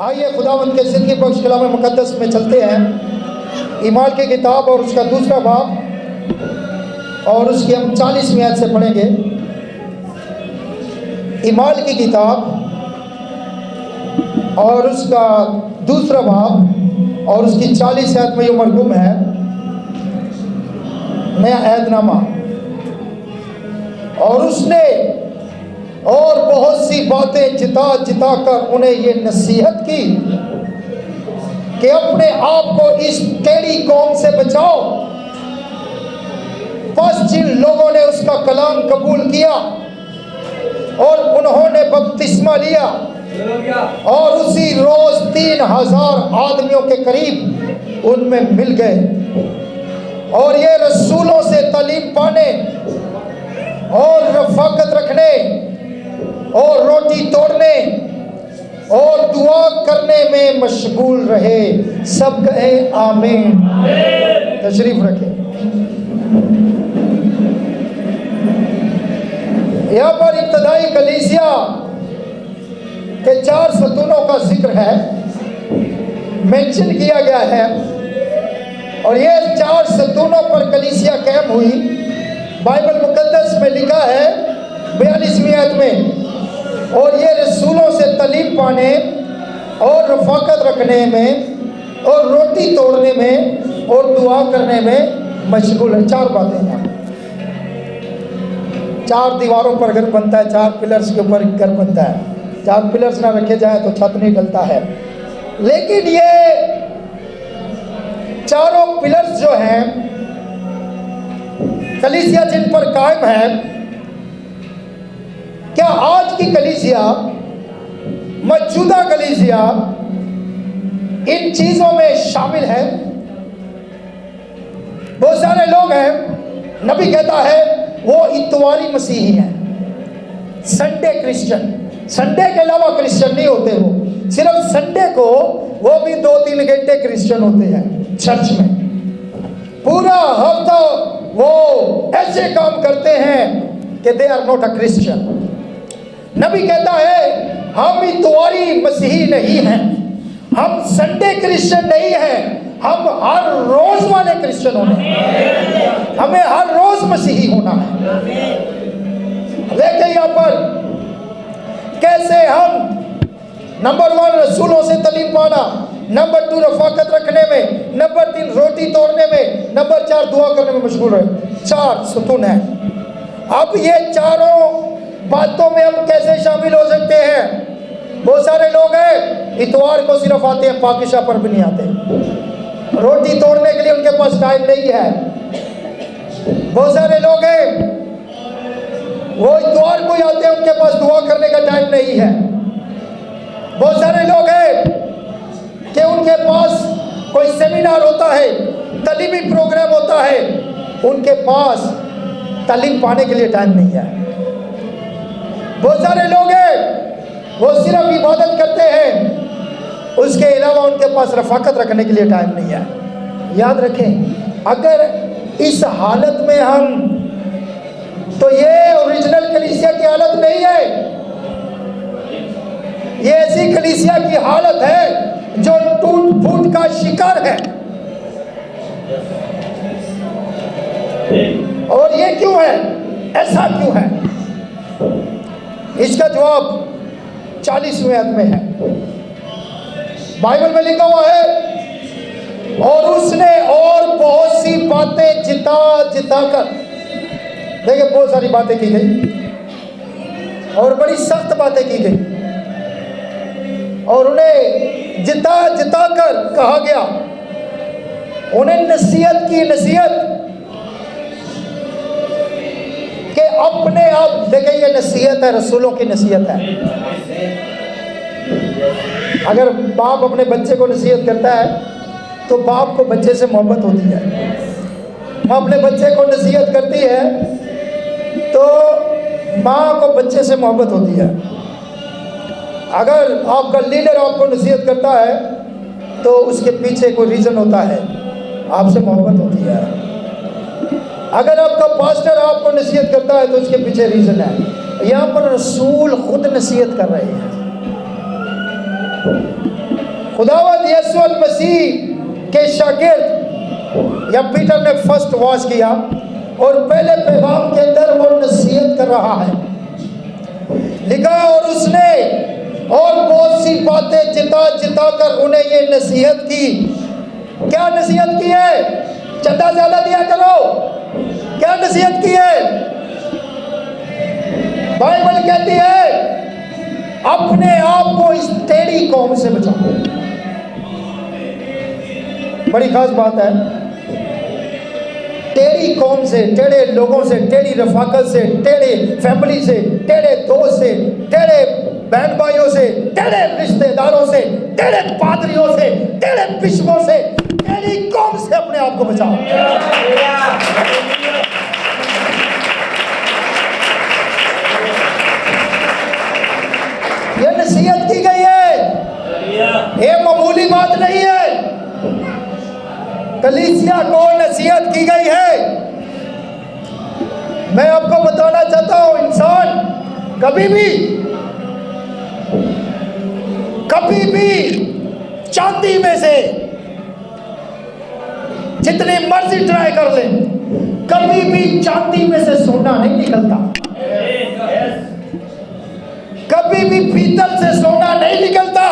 आइए खुदावंद के ज़िंदगी बख्श कलाम मुक़द्दस में चलते हैं। ईमाल की किताब और उसका दूसरा बाब और उसकी हम 40वीं आयत से पढ़ेंगे। ईमाल की किताब और उसका दूसरा बाब और उसकी 40 आयत में जो मरगूम है, नया ऐदनामा। और उसने और बहुत सी बातें जिता जिता कर उन्हें ये नसीहत की कि अपने आप को इस टेढ़ी कौम से बचाओ। बस जिन लोगों ने उसका कलाम कबूल किया और उन्होंने बपतिस्मा लिया और उसी रोज 3000 आदमियों के करीब उनमें मिल गए और ये रसूलों से तालीम पाने और रफाकत रखने और रोटी तोड़ने और दुआ करने में मशगूल रहे। सब कहे आमीन। तशरीफ रखें। यहाँ पर इब्तदाई कलीसिया के 4 सतूनों का जिक्र है, मेंशन किया गया है और ये 4 सतूनों पर कलीसिया कायम हुई। बाइबल मुकद्दस में लिखा है 42वीं आयत में, और ये रसूलों से तालीम पाने और रफाकत रखने में और रोटी तोड़ने में और दुआ करने में मशगूल है। 4 बातें हैं। 4 दीवारों पर घर बनता है, 4 पिलर्स के ऊपर घर बनता है। 4 पिलर्स ना रखे जाए तो छत नहीं डलता है। लेकिन ये चारों पिलर्स जो हैं कलीसिया जिन पर कायम है, क्या आज की कलीसिया, मौजूदा कलीसिया इन चीजों में शामिल है? बहुत सारे लोग हैं, नबी कहता है वो इतवारी मसीही हैं, संडे क्रिश्चियन। संडे के अलावा क्रिश्चियन नहीं होते, वो सिर्फ संडे को वो भी 2-3 घंटे क्रिश्चियन होते हैं चर्च में। पूरा हफ्ता वो ऐसे काम करते हैं कि they are not a Christian. नबी कहता है हम इतवारी मसीही नहीं हैं, हम संडे क्रिश्चियन नहीं हैं, हम हर रोज वाले क्रिश्चियन होने हैं, हमें हर रोज मसीही होना है। देखिए यहाँ पर कैसे हम नंबर 1 रसूलों से तालीम पाना, नंबर 2 रफाकत रखने में, नंबर 3 रोटी तोड़ने में, नंबर 4 दुआ करने में मशगूल रहे। 4 सतून है। अब ये चारों बातों में हम कैसे शामिल हो सकते हैं? बहुत सारे लोग हैं इतवार को सिर्फ आते हैं, पाकिशा पर भी नहीं आते। रोटी तोड़ने के लिए उनके पास टाइम नहीं है। बहुत सारे लोग हैं वो इतवार को ही आते हैं, उनके पास दुआ करने का टाइम नहीं है। बहुत सारे लोग हैं कि उनके पास कोई सेमिनार होता है, तालीमी प्रोग्राम होता है, उनके पास तालीम पाने के लिए टाइम नहीं है। बहुत सारे लोग हैं वो सिर्फ इबादत करते हैं, उसके अलावा उनके पास रफाकत रखने के लिए टाइम नहीं है। याद रखें, अगर इस हालत में हम, तो ये ओरिजिनल कलीसिया की हालत नहीं है। ये ऐसी कलीसिया की हालत है जो टूट फूट का शिकार है। और ये क्यों है? ऐसा क्यों है? इसका जवाब 40वीं आयत में है। बाइबल में लिखा हुआ है और उसने और बहुत सी बातें जिता जिता कर, देखिए बहुत सारी बातें की गई और बड़ी सख्त बातें की गई और उन्हें जिता जिता कर कहा गया, उन्हें नसीहत की, नसीहत कि अपने आप, देखिए ये नसीहत है, रसूलों की नसीहत है। अगर बाप अपने बच्चे को नसीहत करता है तो बाप को बच्चे से मोहब्बत होती है। माँ अपने बच्चे को नसीहत करती है तो माँ को बच्चे से मोहब्बत होती है। अगर आपका लीडर आपको नसीहत करता है तो उसके पीछे कोई रीज़न होता है, आपसे मोहब्बत होती है। अगर आपका पास्टर आपको नसीहत करता है तो उसके पीछे रीज़न है। यहाँ पर रसूल खुद नसीहत कर रहे हैं। खुदावंद यीशु मसीह के शागिर्द या पीटर ने फर्स्ट वॉच किया और पहले पैगाम के अंदर वो नसीहत कर रहा है, लिखा और उसने और बहुत सी बातें जिता जिता कर उन्हें ये नसीहत की। क्या नसीहत की है? चंदा ज्यादा दिया करो। क्या नसीहत की है? बाइबल कहती है अपने आप को इस टेढ़ी कौम से बचाओ। बड़ी खास बात है। टेढ़ी कौम से, टेढ़े लोगों से, टेढ़ी रफाकत से, टेढ़े फैमिली से, टेढ़े दोस्त से, टेढ़े बहन भाइयों से, टेढ़े रिश्तेदारों से, टेढ़े पादरियों से, टेढ़े बिशपों से, टेढ़ी कौम से अपने आप को बचाओ। ये नसीहत की गई है, ये मामूली बात नहीं है। कलीसिया को नसीहत की गई है। मैं आपको बताना चाहता हूं, इंसान कभी भी चांदी में से जितनी मर्जी ट्राई कर ले, कभी भी चांदी में से सोना नहीं निकलता। कभी भी पीतल से सोना नहीं निकलता।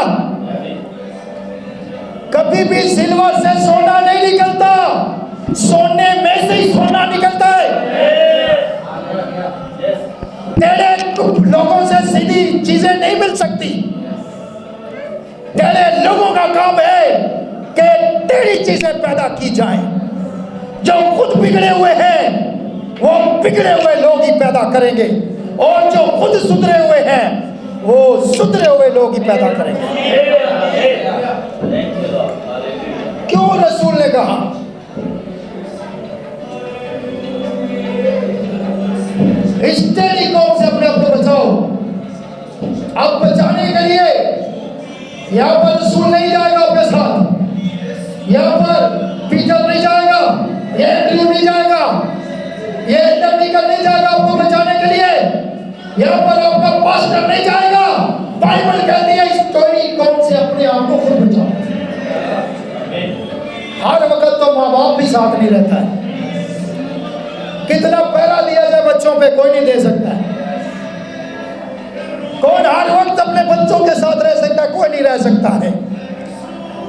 कभी भी सिल्वर से सोना नहीं निकलता। सोने में से ही सोना निकलता है। टेढ़े लोगों से सीधी चीजें नहीं मिल सकती। टेढ़े लोगों का काम है कि टेढ़ी चीजें पैदा की जाएं। जो खुद बिगड़े हुए हैं वो बिगड़े हुए लोग ही पैदा करेंगे, और जो खुद सुधरे हुए हैं वो सुधरे हुए लोग ही पैदा करेंगे। क्यों रसूल ने कहा इस टेढ़ी कौम से अपने आप को बचाओ। अब बचाने के लिए यहां पर रसूल नहीं जाएगा आपके साथ, यहां पर पीटर नहीं जाएगा, ये एंड्रयू नहीं जाएगा, ये इंटरनिकल नहीं जाएगा आपको बचाने के लिए। यहां पर आपका पास्टर नहीं जाएगा। बाइबल कहती है इस टेढ़ी कौम से अपने आप को खुद बचाओ। हर वक्त तो माँ बाप भी साथ नहीं रहता है। कितना पहरा दिया जाए बच्चों पे, कोई नहीं दे सकता है। कौन हर वक्त अपने बच्चों के साथ रह सकता है? कोई नहीं रह सकता है।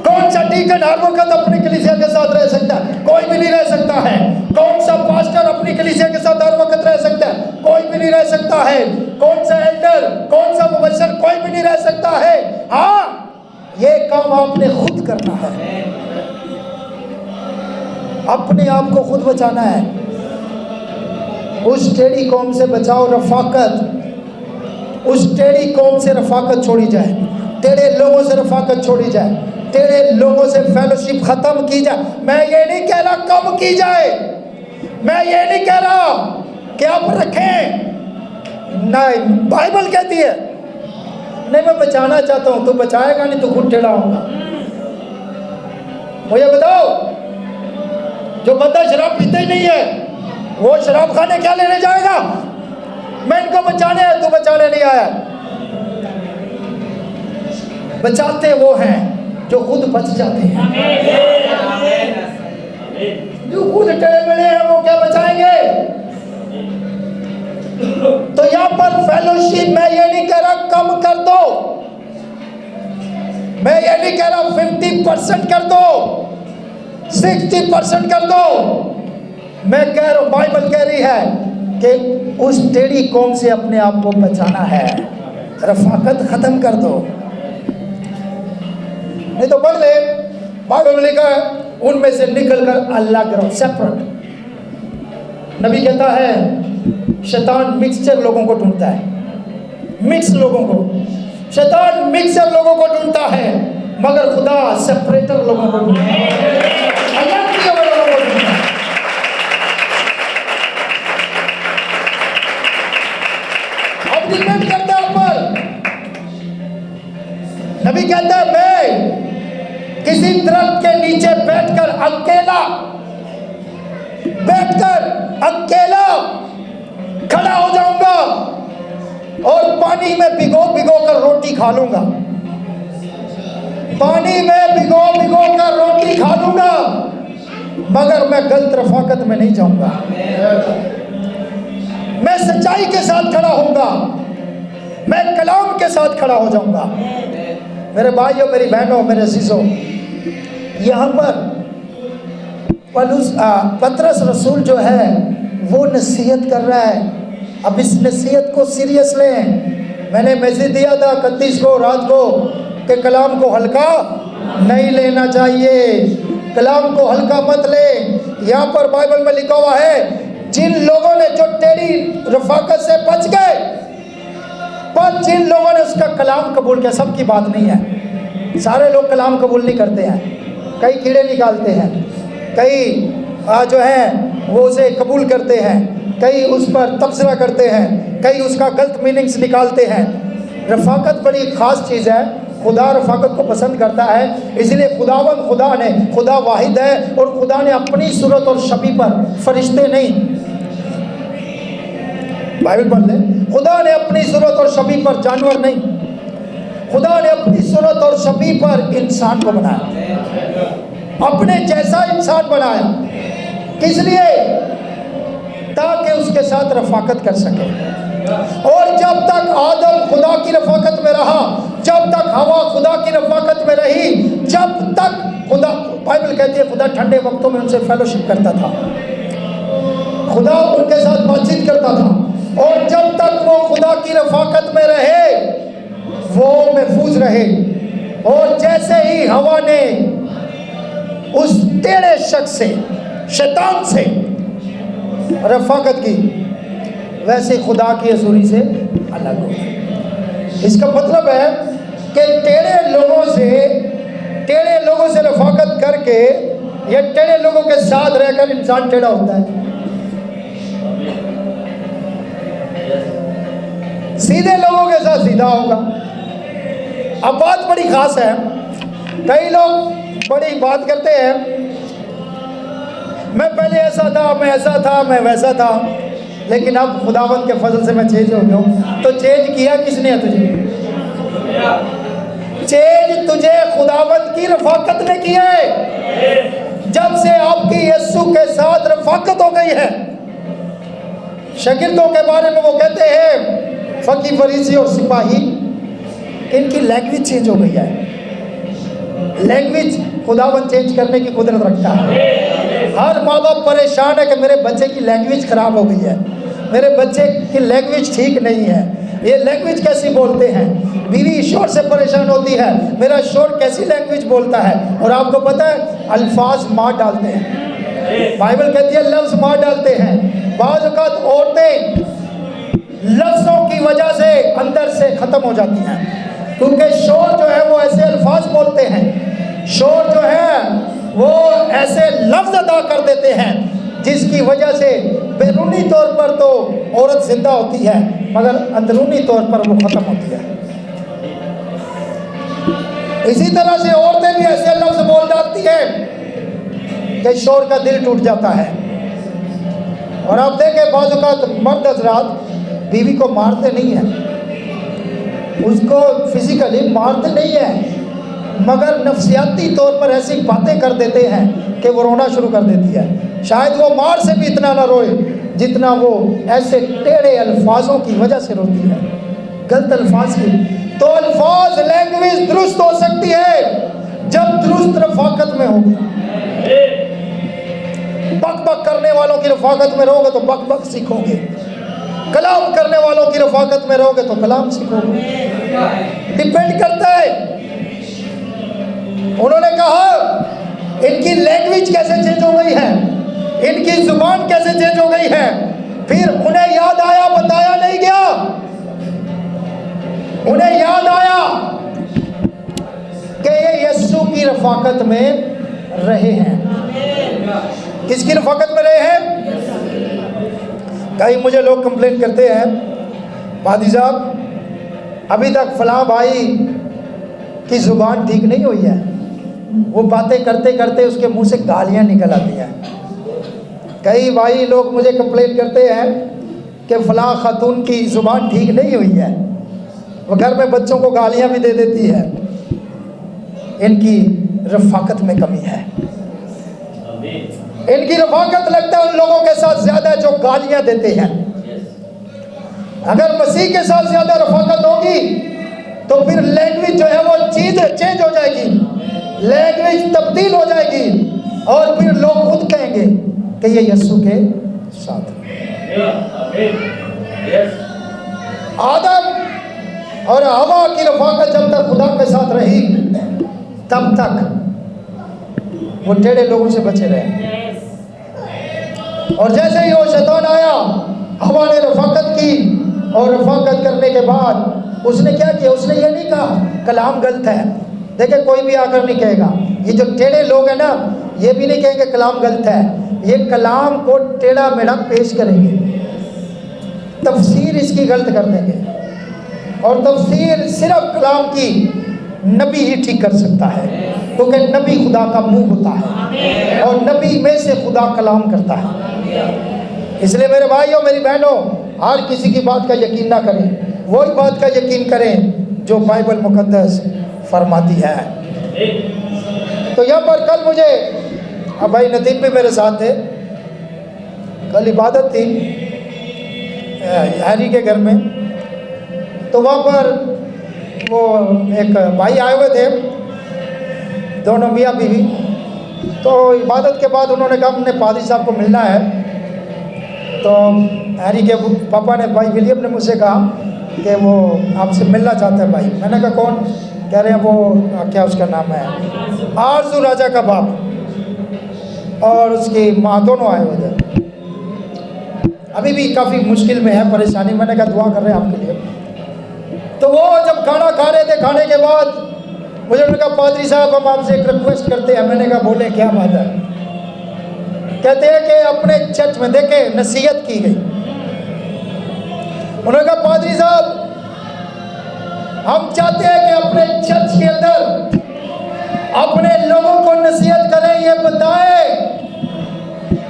कौन सा डीकन हर वक्त अपनी कलीसिया के साथ रह सकता है? कोई भी नहीं रह सकता है। कौन सा पास्टर अपनी कलीसिया के साथ हर वक्त रह सकता है? कोई भी नहीं रह सकता है। कौन सा एल्डर, कौन सा मुबशर, कोई भी नहीं रह सकता है। हाँ, ये काम आपने खुद करना है। अपने आप को खुद बचाना है। उस टेढ़ी कौम से बचाओ। रफाकत, उस टेढ़ी कौम से रफाकत छोड़ी जाए, टेढ़े लोगों से रफाकत छोड़ी जाए, टेढ़े लोगों से फेलोशिप खत्म की जाए। मैं ये नहीं कह रहा कम की जाए, मैं ये नहीं कह रहा कि आप रखें, नहीं। बाइबल कहती है नहीं, मैं बचाना चाहता हूं। तू बचाएगा नहीं तो खुद टेढ़ा होगा। मुझे बताओ, जो बंदा शराब पीते ही नहीं है वो शराब खाने क्या लेने जाएगा? मैं इनको बचाने है, तू बचाने नहीं आया। बचाते वो हैं जो खुद बच जाते हैं। जो खुद टेढ़े मेढ़े हैं वो क्या बचाएंगे? तो यहां पर फेलोशिप मैं ये नहीं कह रहा कम कर दो, मैं ये नहीं कह रहा 50% कर दो, 60% कर दो। मैं कह रहा हूं, बाइबल कह रही है कि उस टेढ़ी कौम से अपने आप को बचाना है। रफाकत खत्म कर दो, नहीं तो पढ़ ले, बाइबल में लिखा है उनमें से निकलकर अलग रहो, सेपरेट। नबी कहता है शैतान मिक्सचर लोगों को ढूंढता है, मिक्स लोगों को। शैतान मिक्सचर लोगों को ढूंढता है, मगर खुदा सेपरेटर लोगों को ढूंढता है, अलग किए हुए लोगों को ढूंढता है। अब डिपेंड करता है ऊपर। नबी कहता है मैं किसी दरख्त के नीचे बैठकर अकेला खड़ा हो जाऊंगा और पानी में भिगो भिगो कर रोटी खा लूंगा। पानी में भिगो भिगो कर रोटी खा लूंगा, मगर मैं गलत रफाकत में नहीं जाऊंगा। मैं सच्चाई के साथ खड़ा होऊंगा, मैं कलाम के साथ खड़ा हो जाऊंगा। मेरे भाइयों, मेरी बहनों, मेरे अजीजों, यहाँ पर पतरस रसूल जो है वो नसीहत कर रहा है। अब इस नसीहत को सीरियस लें। मैंने मैसेज दिया था 31 को रात को कि कलाम को हल्का नहीं लेना चाहिए, कलाम को हल्का मत ले। यहाँ पर बाइबल में लिखा हुआ है, जिन लोगों ने जो टेढ़ी रफाकत से बच गए, पर जिन लोगों ने उसका कलाम कबूल किया, सबकी बात नहीं है, सारे लोग कलाम कबूल नहीं करते हैं, कई कीड़े निकालते हैं, कई जो है वो उसे कबूल करते हैं, कई उस पर तबसरा करते हैं, कई उसका गलत मीनिंग्स निकालते हैं। रफाकत बड़ी ख़ास चीज़ है, खुदा रफाकत को पसंद करता है। इसलिए खुदावन खुदा ने, खुदा वाहिद है और खुदा ने अपनी सूरत और शबीह पर, फरिश्ते नहीं, बाइबल पढ़ ले, खुदा ने अपनी सूरत और शबीह पर, जानवर नहीं, खुदा ने अपनी सूरत और शबीह पर इंसान को बनाया, अपने जैसा इंसान बनाया। किस लिए? ताकि उसके साथ रफाकत कर सके। और जब तक आदम खुदा की रफाकत में रहा, जब तक हवा खुदा की रफाकत में रही, जब तक खुदा, बाइबल कहती है खुदा ठंडे वक्तों में उनसे फेलोशिप करता था, खुदा उनके साथ बातचीत करता था। और जब तक वो खुदा की रफाकत में रहे वो महफूज रहे। और जैसे ही हवा ने उस टेढ़े शख्स से, शैतान से रफाकत की, वैसे खुदा की हजूरी से अलग हो गई। इसका मतलब है कि टेढ़े लोगों से रफाकत करके या टेढ़े लोगों के साथ रहकर इंसान टेढ़ा होता है। सीधे लोगों के साथ सीधा होगा। अब बात बड़ी खास है, कई लोग बड़ी बात करते हैं, मैं पहले ऐसा था, मैं ऐसा था, मैं वैसा था, लेकिन अब खुदावंत के फजल से मैं चेंज हो गया हूँ। तो चेंज किया किसने है तुझे? चेंज तुझे खुदावंत की रफाकत ने किया है। जब से आपकी यीशु के साथ रफाकत हो गई है। शागिर्दों के बारे में वो कहते हैं, फकीह, फरीसी और सिपाही, इनकी लैंग्वेज चेंज हो गई है। लैंग्वेज खुदावंत चेंज करने की कुदरत रखता है। हर माँ बाप परेशान है कि मेरे बच्चे की लैंग्वेज खराब हो गई है, मेरे बच्चे की लैंग्वेज ठीक नहीं है, ये लैंग्वेज कैसी बोलते हैं। बीवी शोर से परेशान होती है, मेरा शोर कैसी लैंग्वेज बोलता है। और आपको पता है अल्फाज मार डालते हैं, बाइबल कहती है लफ्ज़ मार डालते हैं। बाज़ औक़ात औरतें लफ्ज़ों की वजह से अंदर से ख़त्म हो जाती हैं, क्योंकि शोर जो है वो ऐसे अल्फाज बोलते हैं, शोर जो है वो ऐसे लफ्ज़ अदा कर देते हैं जिसकी वजह से बैरूनी तौर पर तो औरत जिंदा होती है, मगर अंदरूनी तौर पर वो ख़त्म होती है। इसी तरह से औरतें भी ऐसे लफ्ज़ बोल जाती हैं कि शोर का दिल टूट जाता है। और आप देखें बाज़ औक़ात मर्द हज़रात बीवी को मारते नहीं हैं, उसको फिजिकली मारते नहीं हैं, मगर नफ्सियाती तौर पर ऐसी बातें कर देते हैं कि वो रोना शुरू कर देती है। शायद वो मार से भी इतना ना रोए जितना वो ऐसे टेढ़े अल्फाजों की वजह से रोती है, गलत अल्फाज की। तो अल्फाज, लैंग्वेज दुरुस्त हो सकती है जब दुरुस्त रफाकत में होगी। बक बक करने वालों की रफाकत में रहोगे तो बक बक सीखोगे, कलाम करने वालों की रफाकत में रहोगे तो कलाम सीखोगे। डिपेंड करता है। उन्होंने कहा इनकी लैंग्वेज कैसे चेंज हो गई है, इनकी जुबान कैसे चेंज हो गई है। फिर उन्हें याद आया, बताया नहीं गया, उन्हें याद आया कि ये यीशु की रफाकत में रहे हैं। किसकी रफाकत में रहे हैं? कई मुझे लोग कंप्लेन करते हैं, वादी साहब अभी तक फलां भाई की ज़ुबान ठीक नहीं हुई है, वो बातें करते करते उसके मुंह से गालियाँ निकल आती हैं। कई भाई लोग मुझे कंप्लेन करते हैं कि फलां खातून की ज़ुबान ठीक नहीं हुई है, वो घर में बच्चों को गालियाँ भी दे देती है। इनकी रफाकत में कमी है। इनकी रफाकत लगता है उन लोगों के साथ ज्यादा जो गालियां देते हैं। अगर मसीह के साथ ज्यादा रफाकत होगी तो फिर लैंग्वेज जो है वो चीज चेंज हो जाएगी, लैंग्वेज तब्दील हो जाएगी और फिर लोग खुद कहेंगे कि ये यीशु के साथ। आदम और हवा की रफाकत जब तक खुदा के साथ रही तब तक वो टेढ़े लोगों से बचे रहे। और जैसे ही वो शैतान आया, हवा ने रफाकत की और रफाकत करने के बाद उसने क्या किया? उसने ये नहीं कहा कलाम गलत है। देखिए कोई भी आकर नहीं कहेगा, ये जो टेढ़े लोग हैं ना, ये भी नहीं कहेंगे कलाम गलत है, ये कलाम को टेढ़ा मेढ़ा पेश करेंगे, तफसीर इसकी गलत कर देंगे। और तफसीर सिर्फ कलाम की नबी ही ठीक कर सकता है, क्योंकि नबी खुदा का मुंह होता है और नबी में से खुदा कलाम करता है। इसलिए मेरे भाइयों मेरी बहनों, हर किसी की बात का यकीन ना करें, वही बात का यकीन करें जो बाइबल मुकद्दस फरमाती है। तो यहाँ पर कल मुझे, अब भाई नदीम भी मेरे साथ थे, कल इबादत थी हैरी के घर में, तो वहाँ पर वो एक भाई आए हुए थे, दोनों मियाँ बीवी। तो इबादत के बाद उन्होंने कहा हमने पादरी साहब को मिलना है। तो हैरी के पापा ने, भाई विलियम ने मुझसे कहा कि वो आपसे मिलना चाहते हैं भाई। मैंने कहा कौन? कह रहे हैं वो क्या उसका नाम है, आरजू राजा का बाप और उसकी माँ, दोनों आए हुए थे। अभी भी काफ़ी मुश्किल में है, परेशानी। मैंने कहा दुआ कर रहे हैं आपके लिए। तो वो जब खाना खा रहे थे, खाने के बाद मुझे उन्होंने कहा पादरी साहब हम आपसे एक रिक्वेस्ट करते हैं। मैंने कहा बोले क्या बात है? कहते हैं कि अपने चर्च में देखे नसीहत की गई। उन्होंने कहा पादरी साहब हम चाहते हैं कि अपने चर्च के अंदर अपने लोगों को नसीहत करें, ये बताएं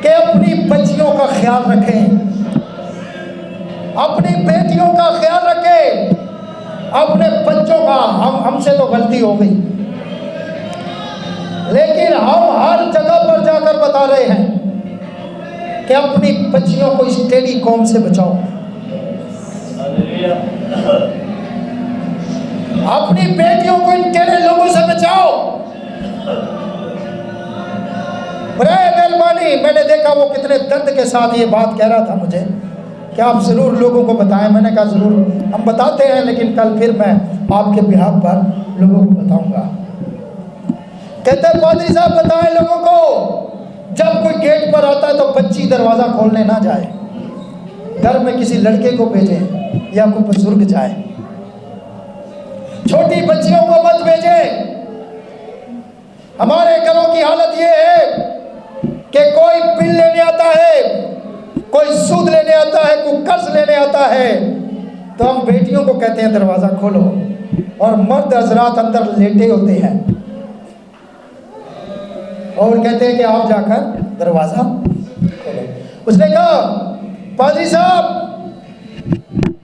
कि अपनी बच्चियों का ख्याल रखें, अपनी बेटियों का ख्याल रखें, अपने बच्चों का। हमसे तो गलती हो गई, लेकिन हम हर जगह पर जाकर बता रहे हैं कि अपनी बच्चियों को इस टेढ़ी कौम से बचाओ, अपनी बेटियों को इन टेढ़े लोगों से बचाओ। बराए मेहरबानी, मैंने देखा वो कितने दर्द के साथ ये बात कह रहा था मुझे कि आप ज़रूर लोगों को बताएं। मैंने कहा ज़रूर हम बताते हैं, लेकिन कल फिर मैं आपके बिहाफ पर लोगों को बताऊंगा। कहते हैं पादरी साहब बताएं लोगों को, जब कोई गेट पर आता है तो बच्ची दरवाज़ा खोलने ना जाए, घर में किसी लड़के को भेजें या कोई बुजुर्ग जाए, छोटी बच्चियों को मत भेजें। हमारे घरों की हालत ये है कि कोई बिल लेने आता है, कोई सूद लेने आता है, कोई कर्ज लेने आता है, तो हम बेटियों को कहते हैं दरवाज़ा खोलो, और मर्द हजरात अंदर लेटे होते हैं और कहते हैं कि आप जाकर दरवाज़ा खोलो। उसने कहा पादरी साहब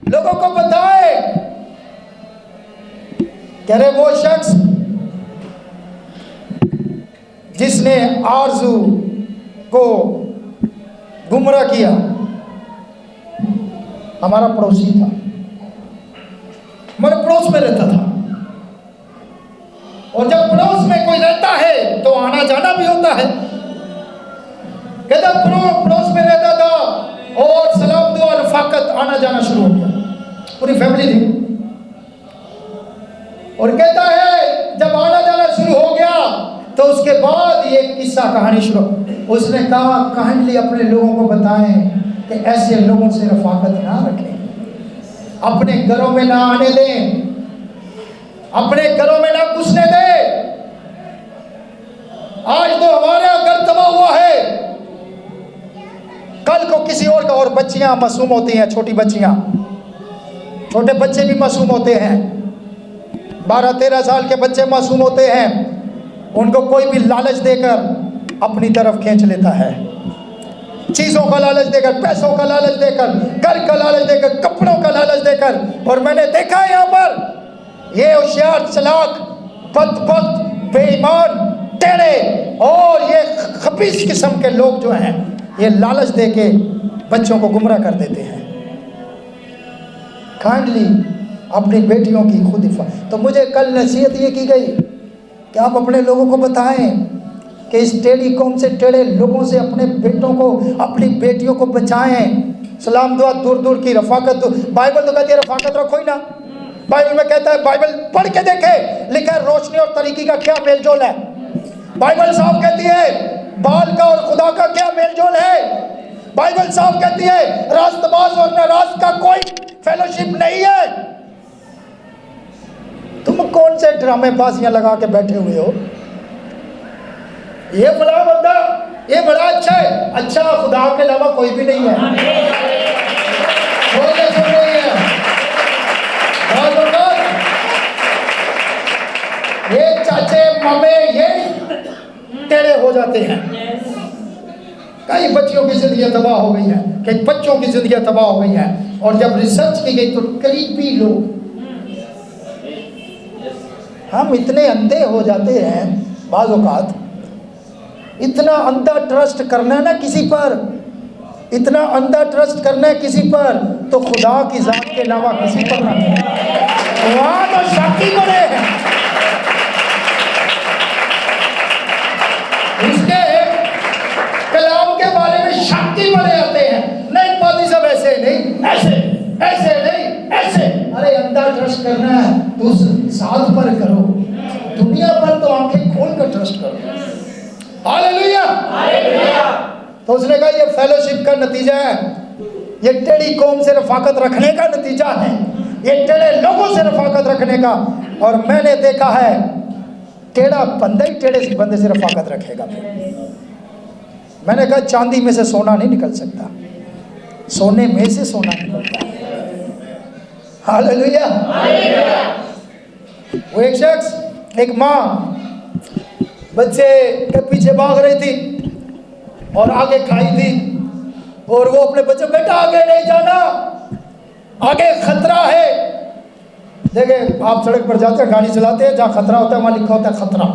लोगों को बताए, कह रहे वो शख्स जिसने आरजू को गुमराह किया हमारा पड़ोसी था, हमारे पड़ोस में रहता था। और जब पड़ोस में कोई रहता है तो आना जाना भी होता है। कहता पड़ोस में रहता था और सलाम दुआ रफाकत आना जाना शुरू हो गया, पूरी फैमिली थी। और कहता है जब आना जाना शुरू हो गया तो उसके बाद ये किस्सा कहानी शुरू। उसने कहा काइंडली अपने लोगों को बताएं कि ऐसे लोगों से रफाकत ना रखें, अपने घरों में ना आने दें, अपने घरों में ना घुसने दें। आज तो हमारा घर तबाह हुआ है, कल को किसी और का। और बच्चियां मासूम होती हैं, छोटी बच्चियां, छोटे बच्चे भी मासूम होते हैं, 12-13 साल के बच्चे मासूम होते हैं। उनको कोई भी लालच देकर अपनी तरफ खींच लेता है, चीज़ों का लालच देकर, पैसों का लालच देकर, घर का लालच देकर, कपड़ों का लालच देकर। और मैंने देखा है यहाँ पर ये होशियार, चालाक, बदबख्त, और ये खबीस किस्म के लोग जो हैं, ये लालच दे के बच्चों को गुमराह कर देते हैं। काइंडली अपनी बेटियों की खुद हिफाजत। तो मुझे कल नसीहत ये की गई कि आप अपने लोगों को बताएं कि इस टेढ़ी कौम से, टेढ़े लोगों से अपने बेटों को, अपनी बेटियों को बचाएं। सलाम दुआ दूर दूर की, रफाकत। बाइबल तो कहती है रफाकत रखो ही ना। बाइबल में कहता है, बाइबल पढ़ के देखे, लिखा है रोशनी और तरीके का क्या मेलजोल है। बाइबल साफ कहती है बाल का और खुदा का क्या मेलजोल है। बाइबल साफ कहती है रास्तबाज और नाराज का कोई फेलोशिप नहीं है। तुम कौन से ड्रामेबाजियां लगा के बैठे हुए हो? ये बड़ा बंदा, ये बड़ा अच्छा है, अच्छा खुदा के अलावा कोई भी नहीं है। बोलने सुन रही है, ये चाचे मामे ये टेढ़े हो जाते हैं। कई बच्चियों की जिंदगी तबाह हो गई है, कई बच्चों की जिंदगी तबाह हो गई है। और जब रिसर्च की गई तो करीबी लोग, हम इतने अंधे हो जाते हैं बाज़ औक़ात, इतना अंधा ट्रस्ट करना है ना किसी पर, इतना अंधा ट्रस्ट करना है किसी पर, तो खुदा की जात के अलावा किसी पर ना। वहाँ तो शक्ति बड़े हैं, उसके कलाम के बारे में शक्ति बड़े आते हैं। नहीं पादी सब ऐसे नहीं, ऐसे ऐसे नहीं ऐसे। अरे अंधा ट्रस्ट करना है तो उस साथ पर करो, दुनिया पर तो आंखें खोल कर ट्रस्ट करो। हालेलुया। तो उसने कहा ये फेलोशिप का नतीजा है, ये टेढ़ी कौम से रफाकत रखने का नतीजा है, ये टेढ़े लोगों से रफाकत रखने का। और मैंने देखा है टेढ़ा बंदा ही टेढ़े से बंदे से रफाकत रखेगा। मैंने कहा चांदी में से सोना नहीं निकल सकता, सोने में से सोना निकलता है। हालेलुया। वो एक शख्स, एक माँ बच्चे के पीछे भाग रही थी और आगे खाई थी, और वो अपने बच्चे, बेटा आगे नहीं जाना, आगे खतरा है। देखे आप सड़क पर जाते हैं, गाड़ी चलाते हैं, जहाँ खतरा होता है वहां लिखा होता है खतरा,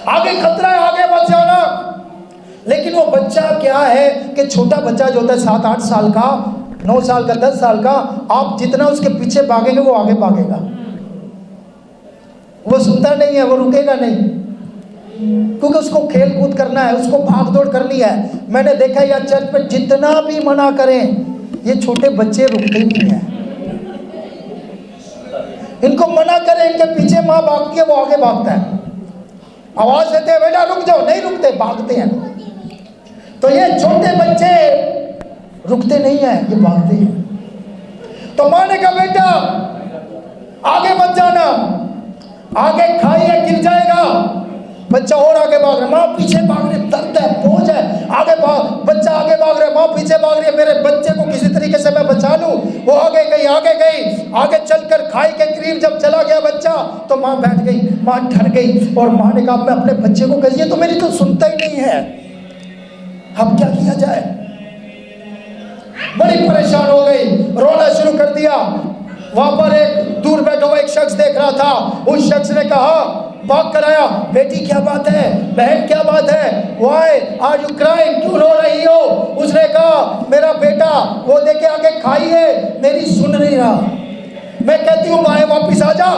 आगे खतरा है, आगे मत जाना। लेकिन वो बच्चा क्या है कि छोटा बच्चा जो होता है 7-8 साल का, 9 साल का, 10 साल का, आप जितना उसके पीछे भागेंगे वो आगे भागेगा। वो सुनता नहीं है, वो रुकेगा नहीं, क्योंकि उसको खेल कूद करना है, उसको भाग दौड़ करनी है। मैंने देखा या चर्च पे जितना भी मना करें, ये छोटे बच्चे रुकते नहीं हैं। इनको मना करें, इनके पीछे माँ भागती है, वो आगे भागता है। आवाज देते हैं बेटा रुक जाओ, नहीं रुकते, भागते हैं। तो ये छोटे बच्चे रुकते नहीं है, ये भागते हैं। तो माँ ने कहा बेटा आगे मत जाना, आगे खाइए गिर जाएगा। बच्चा और आगे भाग रहा, माँ पीछे भाग रही, दर्द है, बोझ है, आगे भाग, बच्चा आगे भाग रहा है, माँ पीछे भाग रही है, मेरे बच्चे को किसी तरीके से मैं बचा लूं। वो आगे गई, आगे चलकर खाई के करीब जब चला गया बच्चा, तो माँ बैठ गई, माँ डर गई। और माँ ने कहा मैं अपने बच्चे को कहिए, तो मेरी तो सुनता ही नहीं है, अब क्या किया जाए। बड़ी परेशान हो गई, रोना शुरू कर दिया। वहां पर एक दूर बैठा हुआ एक शख्स देख रहा था। उस शख्स ने कहा, भाग कर आया, बेटी क्या बात है, बहन क्या बात है, वाई आर यू क्राइंग, क्यों रो रही हो। उसने कहा मेरा बेटा वो देखे आगे खाई है, मेरी सुन नहीं रहा, मैं कहती हूँ भाई वापिस आ जा,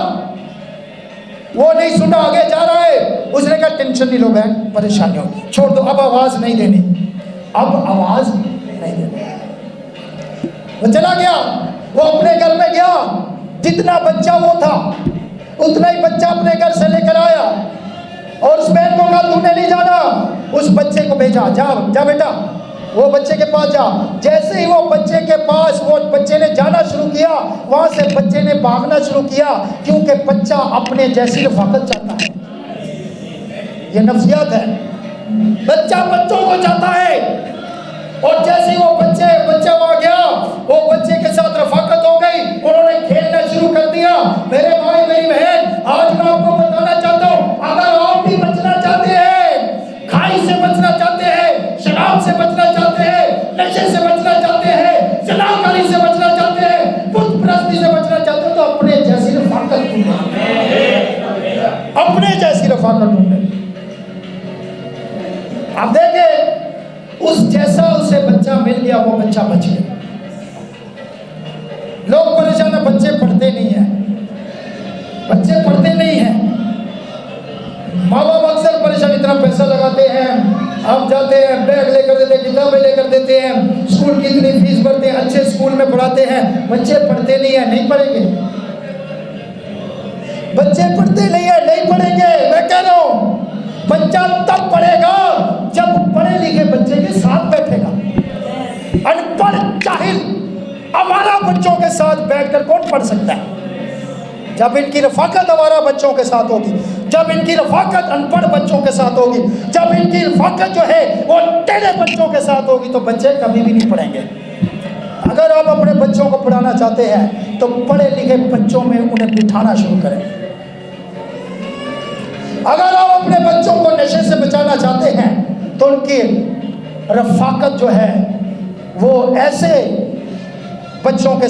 वो नहीं सुना, आगे जा रहा है। उसने कहा टेंशन नहीं लो बहन, परेशानी हो, छोड़ दो, अब आवाज नहीं देनी, अब आवाज नहीं देनी। वो चला गया, वो अपने घर में गया, जितना बच्चा वो था उतना ही बच्चा अपने घर से लेकर आया। और उस बहन को कहा तूने नहीं जाना, उस बच्चे को भेजा, जा जा बेटा वो बच्चे के पास जा। जैसे ही वो बच्चे के पास वो बच्चे ने जाना शुरू किया, वहां से बच्चे ने भागना शुरू किया, क्योंकि बच्चा अपने जैसी रफाकत चाहता है। ये नफ्सियात है, बच्चा बच्चों को चाहता है। और जैसे ही वो बच्चा वहां गया, वो बच्चे के साथ रफाकत हो गई, उन्होंने खेलना शुरू कर दिया। मेरे भाई मेरी बहन, आज मैं आपको बताना चाहता हूँ, अगर आप भी बचना चाहते हैं, खाई से बचना चाहते हैं, शराब से बचना चाहते हैं, नशे से बचना चाहते हैं, जनाकारी से बचना चाहते हैं, बुत परस्ती से बचना चाहते हैं, तो अपने जैसी रफाकत, अपने जैसी रफाकत ढूंढे। अब देखिए, उस जैसा उसे बच्चा मिल गया, वो बच्चा बच गया। लोग परेशान है, बच्चे पढ़ते नहीं है, बच्चे पढ़ते नहीं है। माँ बाप अक्सर परेशान, इतना पैसा लगाते हैं, हम जाते हैं, बैग लेकर देते हैं, किताबें लेकर देते हैं, स्कूल की इतनी फीस भरते हैं, अच्छे स्कूल में पढ़ाते हैं, बच्चे पढ़ते नहीं है। नहीं पढ़ेंगे, बच्चे पढ़ते नहीं है, नहीं पढ़ेंगे। मैं कह रहा हूं, बच्चा तब पढ़ेगा जब पढ़े लिखे बच्चे के साथ बैठेगा। अनपढ़ जाहिल आवारा बच्चों के साथ बैठकर कौन पढ़ सकता है? जब इनकी रफाकत आवारा बच्चों के साथ होगी, जब इनकी रफाकत अनपढ़ बच्चों के साथ होगी, जब इनकी रफाकत जो है वो टेढ़े बच्चों के साथ होगी, तो बच्चे कभी भी नहीं पढ़ेंगे। अगर आप अपने बच्चों को पढ़ाना चाहते हैं तो पढ़े लिखे बच्चों में उन्हें बिठाना शुरू करें। अगर आप अपने बच्चों को नशे से बचाना चाहते हैं तो उनकी रफाकत जो है वो ऐसे बच्चों के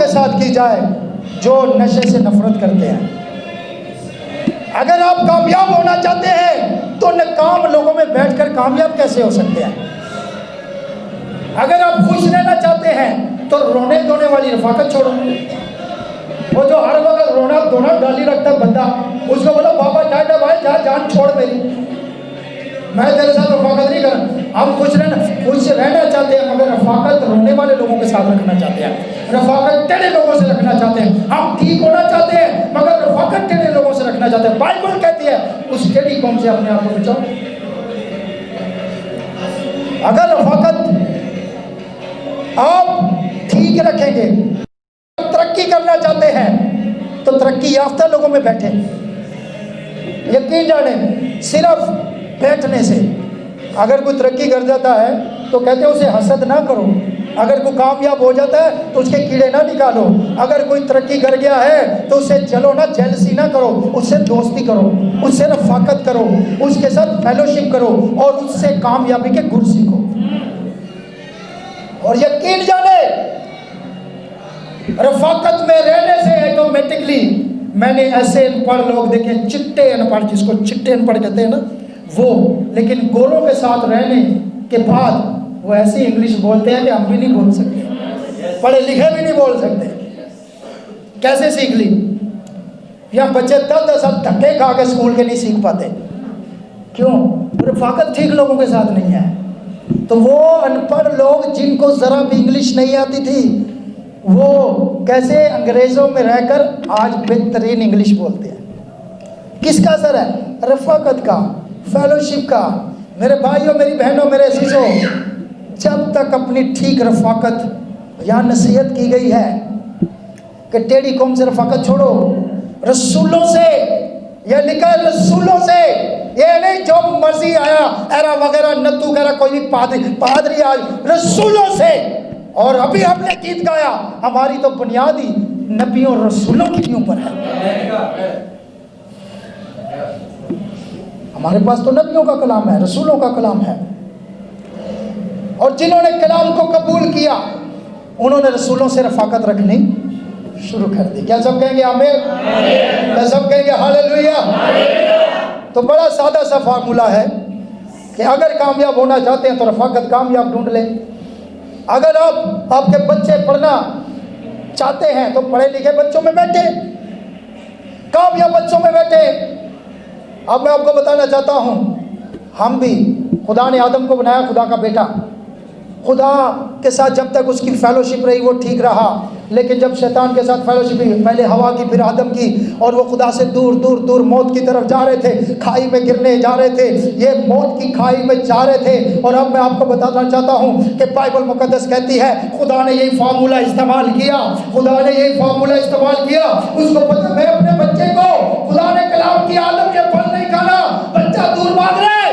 साथ की जाए जो नशे से नफरत करते हैं। अगर आप कामयाब होना चाहते हैं तो नाकाम लोगों में बैठकर कामयाब कैसे हो सकते हैं? अगर आप खुश रहना चाहते हैं तो रोने धोने वाली रफाकत छोड़ो। वो जो हर वक्त रोना धोना डाली रखता है बंदा, उसको बोलो बाबा टाटा भाई जा, जान छोड़ मेरी, मैं तेरे साथ रफाकत नहीं कर। हम खुश रहना चाहते हैं, मगर रफाकत रोने वाले लोगों के साथ रखना चाहते हैं, रफाकत टेढ़े लोगों से रखना चाहते हैं। हम ठीक होना चाहते हैं मगर रफाकत टेढ़े लोगों से रखना चाहते हैं। बाइबल कहती है उस टेढ़ी कौम से अपने आप को बचाओ। अगर रफाकत आप ठीक रखेंगे, तरक्की करना चाहते हैं तो तरक्की याफ्ता लोगों में बैठे। यकीन जाने, सिर्फ बैठने से अगर कोई तरक्की कर जाता है तो कहते हैं उसे हसद ना करो। अगर कोई कामयाब हो जाता है तो उसके कीड़े ना निकालो। अगर कोई तरक्की कर गया है तो उससे चलो ना, जेलसी ना करो, उससे दोस्ती करो, उससे रफाकत करो, उसके साथ फेलोशिप करो और उससे कामयाबी के गुर सीखो। और यकीन जाने, रफाकत में रहने से ऑटोमेटिकली, मैंने ऐसे अनपढ़ लोग देखे, चिट्टे अनपढ़, जिसको चिट्टे अनपढ़ कहते हैं ना वो, लेकिन गोरों के साथ रहने के बाद वो ऐसी इंग्लिश बोलते हैं कि हम भी नहीं बोल सकते, पढ़े लिखे भी नहीं बोल सकते। कैसे सीख ली? या बच्चे 10-10 साल धक्के खा के स्कूल के नहीं सीख पाते। क्यों? रफाकत ठीक लोगों के साथ नहीं है। तो वो अनपढ़ लोग जिनको ज़रा भी इंग्लिश नहीं आती थी, वो कैसे अंग्रेज़ों में रहकर आज बेहतरीन इंग्लिश बोलते हैं। किसका असर है? रफाकत का, फेलोशिप का। मेरे भाइयों, मेरी बहनों, मेरे अज़ीज़ों, जब तक अपनी ठीक रफाकत, यहाँ नसीहत की गई है कि टेढ़ी कौम से रफाकत छोड़ो, रसूलों से, यह लिखा है रसूलों से, ये नहीं जो मर्जी आया एरा वगैरह नत्तू वगैरह कोई भी पादरी आज, रसूलों से। और अभी हमने गीत गाया, हमारी तो बुनियादी नबियों और रसूलों के ऊपर है। हमारे पास तो नबियों का कलाम है, रसूलों का कलाम है। और जिन्होंने कलाम को कबूल किया उन्होंने रसूलों से रफाकत रखनी शुरू कर दी। क्या सब कहेंगे आमीन? क्या सब कहेंगे हालेलुया? तो बड़ा सादा सा फार्मूला है कि अगर कामयाब होना चाहते हैं तो रफाकत कामयाब ढूंढ लें। अगर आप आपके बच्चे पढ़ना चाहते हैं तो पढ़े लिखे बच्चों में बैठे, कामयाब बच्चों में बैठे। अब मैं आपको बताना चाहता हूँ, हम भी, खुदा ने आदम को बनाया खुदा का बेटा, खुदा के साथ जब तक उसकी फेलोशिप रही वो ठीक रहा, लेकिन जब शैतान के साथ फेलोशिप हुई, पहले हवा की फिर आदम की, और वो खुदा से दूर दूर दूर मौत की तरफ जा रहे थे, खाई में गिरने जा रहे थे, ये मौत की खाई में जा रहे थे। और अब मैं आपको बताना चाहता हूँ कि बाइबल मुकद्दस कहती है खुदा ने यही फार्मूला इस्तेमाल किया, खुदा ने यही फार्मूला इस्तेमाल किया। उसको पता, मैं अपने बच्चे को, खुदा ने कलाम की आदम के फल नहीं खाना, बच्चा दूर भाग रहे,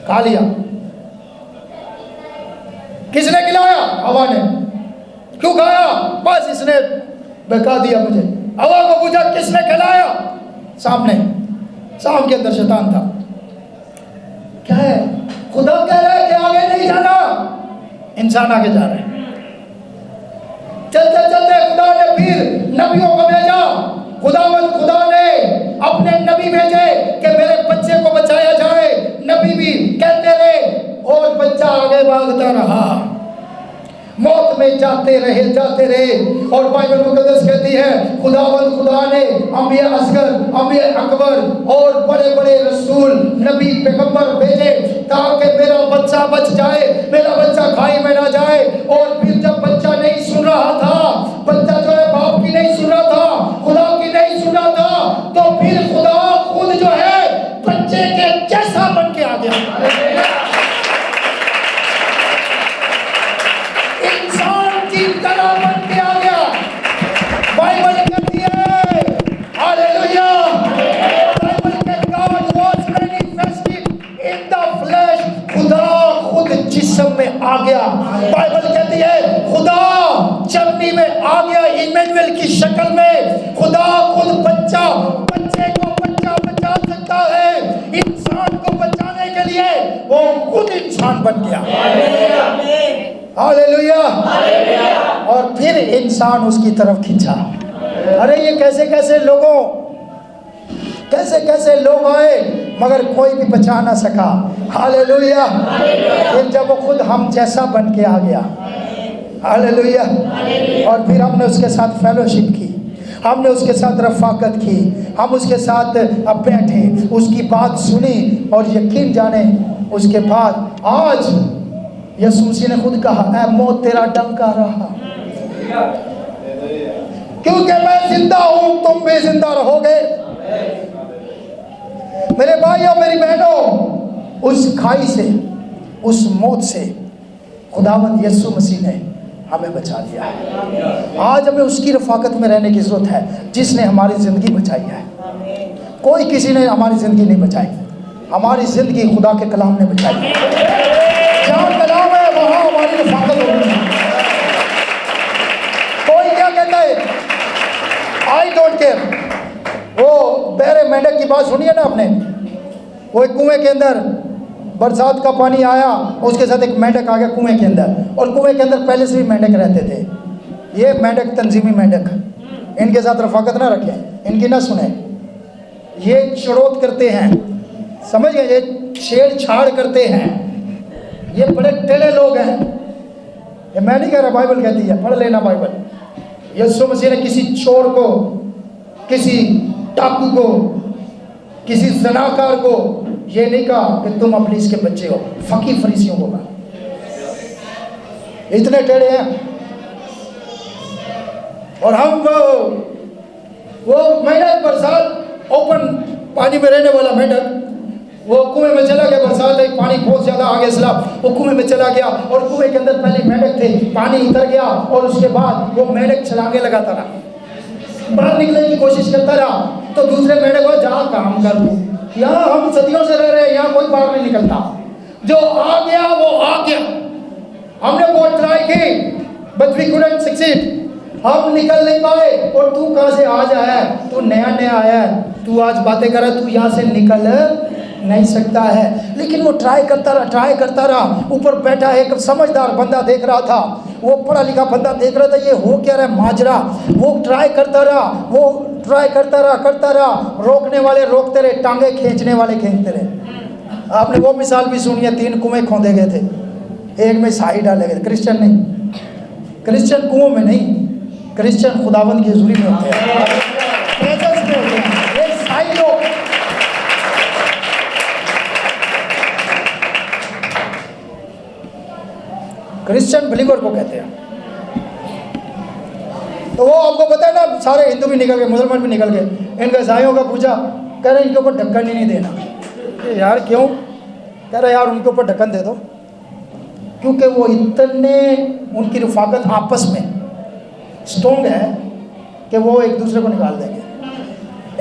खा लिया। किसने खिलाया? हवा ने। क्यों खाया? बस इसने बहका दिया मुझे। हवा को पूछा किसने खिलाया? सामने, शाम के अंदर शैतान था। क्या है? खुदा कह रहा है कि आगे नहीं जाना, इंसान आगे जा रहे हैं। चलते चलते खुदा ने फिर नबियों को भेजा, खुदावंद खुदा ने अपने नबी भेजे कि मेरे बच्चे को बचाया जाए। नबी भी कहते रहे और बच्चा आगे भागता रहा, मौत में जाते रहे। और बाइबल मुकद्दस कहती है खुदावंद खुदा ने अंबिया असगर, अंबिया अकबर और बड़े बड़े रसूल, नबी, पैगंबर भेजे ताकि मेरा बच्चा बच जाए, मेरा बच्चा खाई में ना जाए। और फिर जब बच्चा नहीं सुन रहा था, बच्चा जो है बाप की नहीं सुन रहा था, खुदा की नहीं सुन रहा था, तो फिर खुदा खुद जो है बच्चे के जैसा बन के आ गया, तरह बन के आ गया। बाइबल कहती है हालेलुया, बाइबल कहती है God was manifested in the flesh, खुदा खुद जिस्म में आ गया। बाइबल कहती है खुदा चर्नी में आ गया, इमैनुअल की शक्ल में। खुदा खुद बच्चे को बचा सकता है। इंसान को बचाने के लिए वो खुद इंसान बन गया। हालेलुया। और फिर इंसान उसकी तरफ खींचा। अरे ये कैसे कैसे लोग आए मगर कोई भी बचा ना सका। हालेलुया। फिर जब वो खुद हम जैसा बन के आ गया, हालेलुया, और फिर हमने उसके साथ फेलोशिप की, हमने उसके साथ रफाकत की, हम उसके साथ अब बैठे, उसकी बात सुनी और यकीन जाने उसके बाद आज यीशु मसीह ने खुद कहा ऐ मौत तेरा डंका रहा, क्योंकि मैं जिंदा हूं, तुम भी जिंदा रहोगे। मेरे भाइयों मेरी बहनों, उस खाई से, उस मौत से खुदावंद यीशु मसीह ने हमें बचा लिया है। आज हमें उसकी रफाकत में रहने की जरूरत है जिसने हमारी जिंदगी बचाई है। कोई किसी ने हमारी जिंदगी नहीं बचाई, हमारी जिंदगी खुदा के कलाम ने बचाई है। जहाँ कलाम है वहाँ हमारी रफाकत होगी। कोई क्या कहता है आई डोंट केयर। वो बहरे मेंढक की बात सुनी है ना आपने? वो एक कुएं के अंदर बरसात का पानी आया, उसके साथ एक मेंढक आ गया कुएं के अंदर, और कुएं के अंदर पहले से भी मेंढक रहते थे। ये मेंढक तंजीमी मेंढक, इनके साथ रफाकत ना रखें, इनकी ना सुने। ये चढ़ोत करते हैं, समझ गए? ये छेड़छाड़ करते हैं, ये बड़े टेढ़े लोग हैं। ये मैं नहीं कह रहा, बाइबल कहती है, पढ़ लेना बाइबल। यीशु मसीह ने किसी चोर को, किसी डाकू को, किसी जनाकार को ये नहीं कहा कि तुम इब्लीस के बच्चे हो। फकीर फरीसियों को कहा, इतने टेढ़े हैं। और हम वो मेंढक बरसात ओपन पानी में रहने वाला मेंढक, वो कुएं में चला गया, बरसात है, पानी बहुत ज्यादा आ गया, सलाब, वो कुएं में चला गया और कुएं के अंदर पहले मेंढक थे, पानी उतर गया और उसके बाद वो मेंढक छलांगे लगाता रहा, बाहर निकलने की कोशिश करता रहा। तो दूसरे मेंढक को जा काम कर, यहाँ हम सदियों से रह रहे हैं, यहाँ कोई बाहर नहीं निकलता। जो आ गया वो आ गया। हमने बहुत ट्राई की बट वी कुडंट सक्सीड, हम निकल नहीं पाए। और तू कहाँ से आज आया है? तू नया आया है, तू आज बातें कर रहा है, तू यहाँ से निकल नहीं सकता है। लेकिन वो ट्राई करता रहा। ऊपर बैठा एक समझदार बंदा देख रहा था, वो पढ़ा लिखा बंदा देख रहा था, ये हो क्या रहा है माजरा। वो ट्राई करता रहा, रोकने वाले रोकते रहे, टांगे खींचने वाले खींचते रहे। आपने वो मिसाल भी सुनी है, 3 कुएं खोदे गए थे, एक में शाही डाले गए। क्रिश्चियन नहीं, क्रिश्चियन कुओं में नहीं, क्रिश्चियन खुदावंद की हुजूरी में होते हैं, प्रेजेंस में होते हैं। एक शाही लोग क्रिश्चियन बिलीवर को कहते हैं। तो वो आपको पता है ना, सारे हिंदू भी निकल गए, मुसलमान भी निकल गए। इनके ईसाइयों का पूछा, कह रहे इनके ऊपर ढक्कन ही नहीं देना। यार क्यों? कह रहे यार उनके ऊपर ढक्कन दे दो, क्योंकि वो इतने उनकी रफाकत आपस में स्ट्रॉन्ग है कि वो एक दूसरे को निकाल देंगे।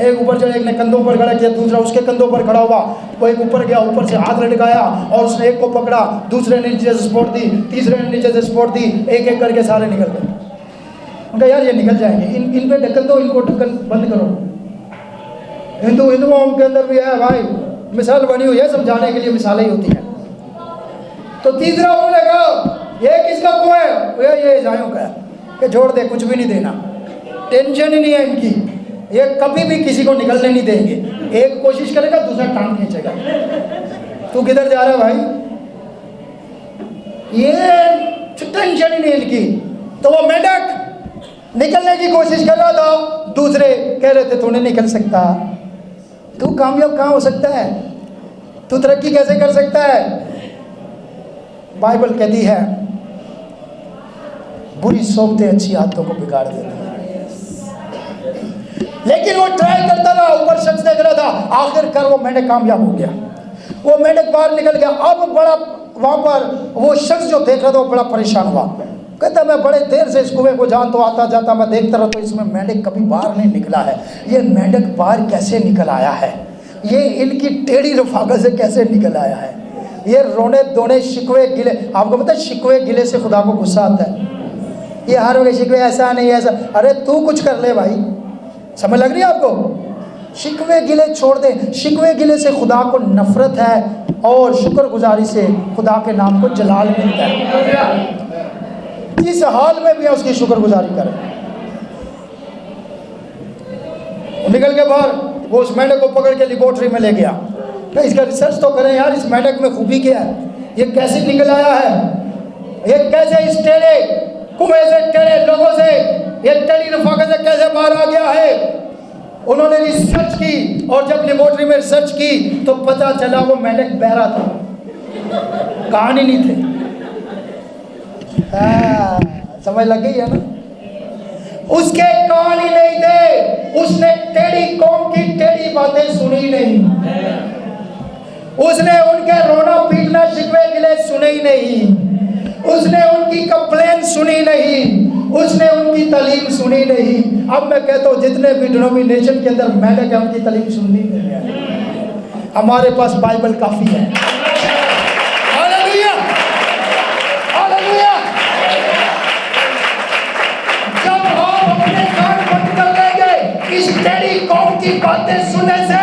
एक ऊपर चढ़े, एक ने कंधों पर खड़ा किया, दूसरा उसके कंधों पर खड़ा हुआ, वो एक ऊपर गया, ऊपर से हाथ लटकाया और उसने एक को पकड़ा, दूसरे ने नीचे से सपोर्ट दी, तीसरे ने नीचे से सपोर्ट दी, एक एक करके सारे निकल गए। उनका यार ये निकल जाएंगे, इन पे ढक्कन दो, इनको ढक्कन बंद करो। हिंदुओं के अंदर भी है भाई, मिसाल बनी हुई है, समझाने के लिए मिसालें ही होती हैं। तो तीसरा उन्होंने कहा ये किसका कुआं है? ये ईसाइयों का है, कि छोड़ दे, कुछ भी नहीं देना, टेंशन ही नहीं है इनकी। ये कभी भी किसी को निकलने नहीं देंगे। एक कोशिश करेगा, दूसरा टांग खींचेगा। तू किधर जा रहा है भाई? ये टेंशन ही नहीं इनकी। तो वो मेंढक निकलने की कोशिश कर रहा था, दूसरे कह रहे थे तू नहीं निकल सकता, तू कामयाब कहाँ हो सकता है, तू तरक्की कैसे कर सकता है। बाइबल कहती है बुरी सोबतें अच्छी आदतों को बिगाड़ देती हैं। लेकिन वो ट्राई करता रहा, ऊपर शख्स देख रहा था, आखिरकार वो मेंढक कामयाब हो गया। वो मेंढक बाहर निकल गया। अब बड़ा वहां पर वो शख्स जो देख रहा था वो बड़ा परेशान हुआ। कहता मैं बड़े देर से इस कुएं को जान तो आता जाता मैं देखता रहा, तो इसमें मेंढक कभी बाहर नहीं निकला है। ये मेंढक बाहर कैसे निकल आया है, ये इनकी टेढ़ी रफाकत से कैसे निकल आया है। ये रोने धोने शिकवे गिले, आपको पता है शिकवे गिले से खुदा को गुस्सा आता है। ये हर वक्त शिकवे ऐसा नहीं ऐसा, अरे तू कुछ कर ले भाई, समझ लग रही है आपको। शिकवे गिले छोड़ दे। शिकवे गिले से खुदा को नफरत है और शुक्रगुजारी से खुदा के नाम को जलाल मिलता है। इस हाल में भी उसकी शुक्रगुजारी करें। निकल के बाहर वो उस मेंढक को पकड़ के लेबोरेटरी में ले गया। इसका रिसर्च तो करें यार, इस मेंढक में खूबी क्या है, ये कैसे निकल आया है, ये कैसे इस टेढ़े कुएं से टेढ़े लोगों से ये टेढ़ी रफाकत से कैसे बाहर आ गया है। उन्होंने रिसर्च की और जब लेबोरेटरी में रिसर्च की तो पता चला वो मेंढक बहरा था, कान ही नहीं थे। समझ लग गई है ना। उसके कान ही नहीं थे, उसने टेढ़ी कौम की टेढ़ी बातें सुनी नहीं, उसने उनके रोना पीटना शिकवे गिले सुने ही नहीं, उसने उनकी कंप्लेन सुनी नहीं, उसने उनकी तालीम सुनी नहीं। अब मैं कहता हूँ जितने भी डिनोमिनेशन के अंदर मेंढक है उनकी तालीम सुननी नहीं है। हमारे पास बाइबल काफी है। Hallelujah, hallelujah. जब आप अपने कान बंद कर लेंगे इस टेढ़ी कौम की बातें सुनने से,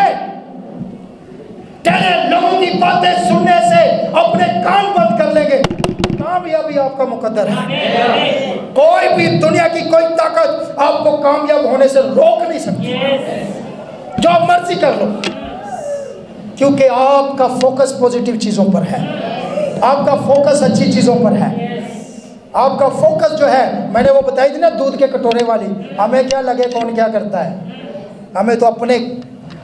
टेढ़े लोगों की बातें सुनने से अपने कान बंद कर लेंगे, कामयाबी आपका मुकद्दर है। कोई भी दुनिया की कोई ताकत आपको कामयाब होने से रोक नहीं सकती। जो मर्जी कर लो, क्योंकि आपका फोकस पॉजिटिव चीजों पर है, आपका फोकस अच्छी चीजों पर है। आपका फोकस जो है, मैंने वो बताई थी ना दूध के कटोरे वाली, हमें क्या लगे कौन क्या करता है, हमें तो अपने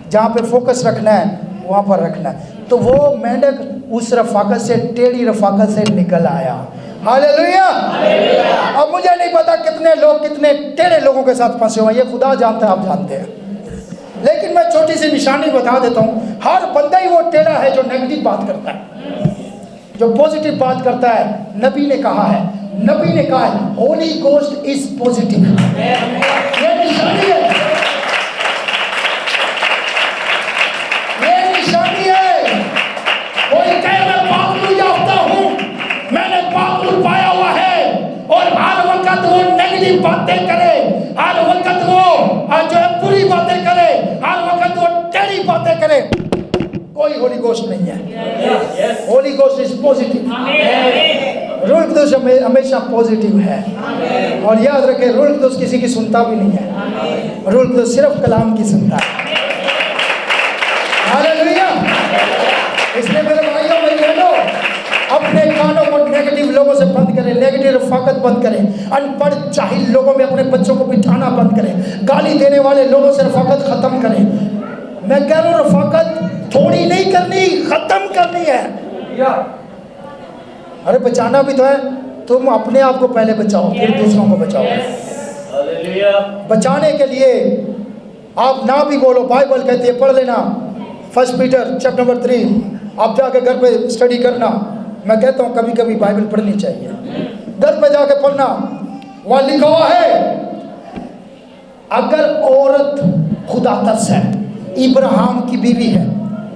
जहाँ पे फोकस रखना है वहाँ पर रखना है। तो वो मेंढक उस रफाकत से, टेढ़ी रफाकत से निकल आया। हालेलुया। अब मुझे नहीं पता कितने लोग कितने टेढ़े लोगों के साथ फंसे हुए हैं, ये खुदा जानता है, आप जानते हैं। लेकिन मैं छोटी सी निशानी बता देता हूँ, हर बंदा ही वो टेढ़ा है जो नेगेटिव बात करता है, जो पॉजिटिव बात करता है। नबी ने कहा है, नबी ने कहा है होली गोस्ट इज पॉजिटिव। ये निशानी है, ये निशानी है। कोई कहे मैं पागल याफ्ता हूं, मैंने पागल पाया हुआ है, और हर वक्त वो नेगेटिव बातें करे, हर वक्त वो जो है बुरी बातें करे, हर वक्त वो टेढ़ी बातें करे, कोई होली गोस्ट नहीं है। Holi ghost is positive. रूह कुदुस हमेशा पॉजिटिव है। और याद रखें, रूह कुदुस किसी की सुनता भी नहीं है, रूह कुदुस सिर्फ कलाम की सुनता है। हालेलुया। इसलिए मेरे भाइयों मेरी बहनों, अपने कानों को नेगेटिव लोगों से बंद करें, नेगेटिव रफाकत बंद करें, अनपढ़ जाहिल लोगों में अपने बच्चों को बिठाना बंद करें, गाली देने वाले लोगों से रफाकत खत्म करें। मैं कह रहा हूँ रफाकत थोड़ी नहीं करनी, खत्म करनी है। अरे बचाना भी तो है, तुम अपने आप को पहले बचाओ फिर दूसरों को बचाओ। बचाने के लिए आप ना भी बोलो, बाइबल कहती है, पढ़ लेना 1 पीटर चैप्टर नंबर 3, आप जाके घर पे स्टडी करना। मैं कहता हूँ कभी कभी बाइबल पढ़नी चाहिए, घर पे जाके पढ़ना। वहाँ लिखा हुआ है अगर औरत खुदा तरस है, इब्राहिम की बीवी है,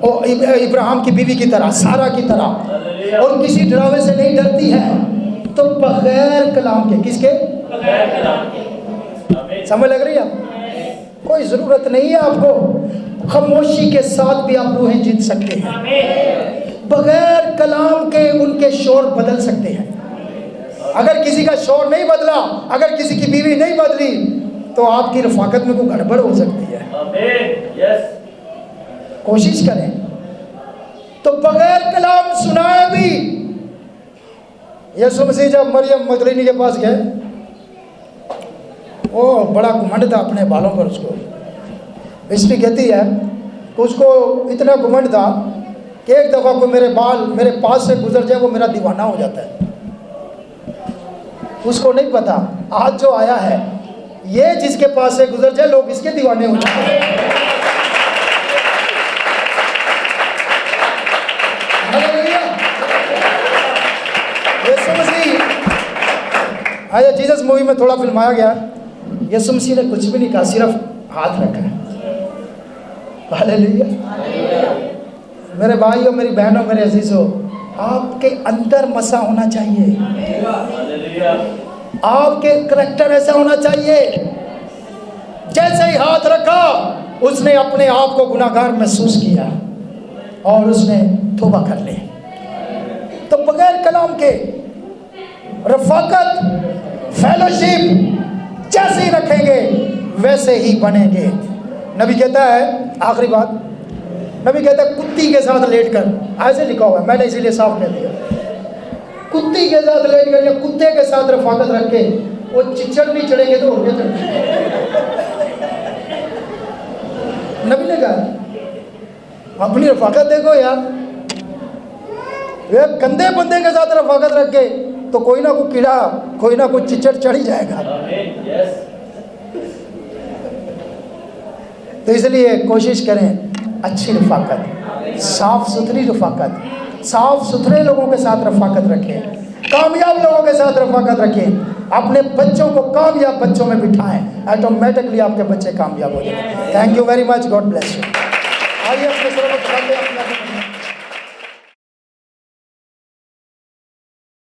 और इब्राहिम की बीवी की तरह, सारा की तरह, और किसी डरावे से नहीं डरती है, तो बगैर कलाम के, किसके? बगैर कलाम के। समझ लग रही है? कोई जरूरत नहीं है आपको, खामोशी के साथ भी आप रूहें जीत सकते हैं। बगैर कलाम के उनके शोर बदल सकते हैं। अगर किसी का शोर नहीं बदला, अगर किसी की बीवी नहीं बदली, तो आपकी रफाकत में कोई गड़बड़ हो सकती है। कोशिश करें। तो बगैर कलाम सुनाए भी यीशु मसीह जब मरियम मगदलीनी के पास गए, वो बड़ा घमंड था अपने बालों पर। उसको हिस्ट्री कहती है कि उसको इतना घमंड था कि एक दफ़ा कोई मेरे बाल मेरे पास से गुजर जाए वो मेरा दीवाना हो जाता है। उसको नहीं पता आज जो आया है ये जिसके पास से गुजर जाए लोग इसके दीवाने हो जाते हैं। यीशु मसीह आया जीसस मूवी में थोड़ा फिल्माया गया, यीशु मसीह ने कुछ भी नहीं कहा, सिर्फ हाथ रखा है। हालेलुया। मेरे भाई और मेरी बहनों, मेरे अजीजों, आपके अंदर मसा होना चाहिए, आपके करैक्टर ऐसा होना चाहिए। जैसे ही हाथ रखा उसने अपने आप को गुनाहगार महसूस किया और उसने तौबा कर ली। तो बगैर कलाम के रफाकत, फेलोशिप जैसे ही रखेंगे वैसे ही बनेंगे। नबी कहता है, आखिरी बात, नबी कहता है कुत्ती के साथ लेटकर, ऐसे लिखा हुआ है, मैंने इसीलिए साफ नहीं दिया, कुत्ती के साथ लेटकर या कुत्ते के साथ रफाकत रख के वो चिचड़ नहीं चढ़ेंगे तो और क्या चढ़ेंगे। नबी ने कहा अपनी रफाकत देखो यार, वे गंदे बंदे के साथ रफाकत रख के तो कोई ना कोई कीड़ा, कोई ना कोई चिचड़ चढ़ ही जाएगा। तो इसलिए कोशिश करें अच्छी रफाकत, साफ सुथरी रफाकत, साफ सुथरे लोगों के साथ रफाकत रखें, कामयाब लोगों के साथ रफाकत रखें, अपने बच्चों को कामयाब बच्चों में बिठाएं, ऑटोमेटिकली आपके बच्चे कामयाब हो जाएंगे। Thank you very much, God bless you. आइए अपने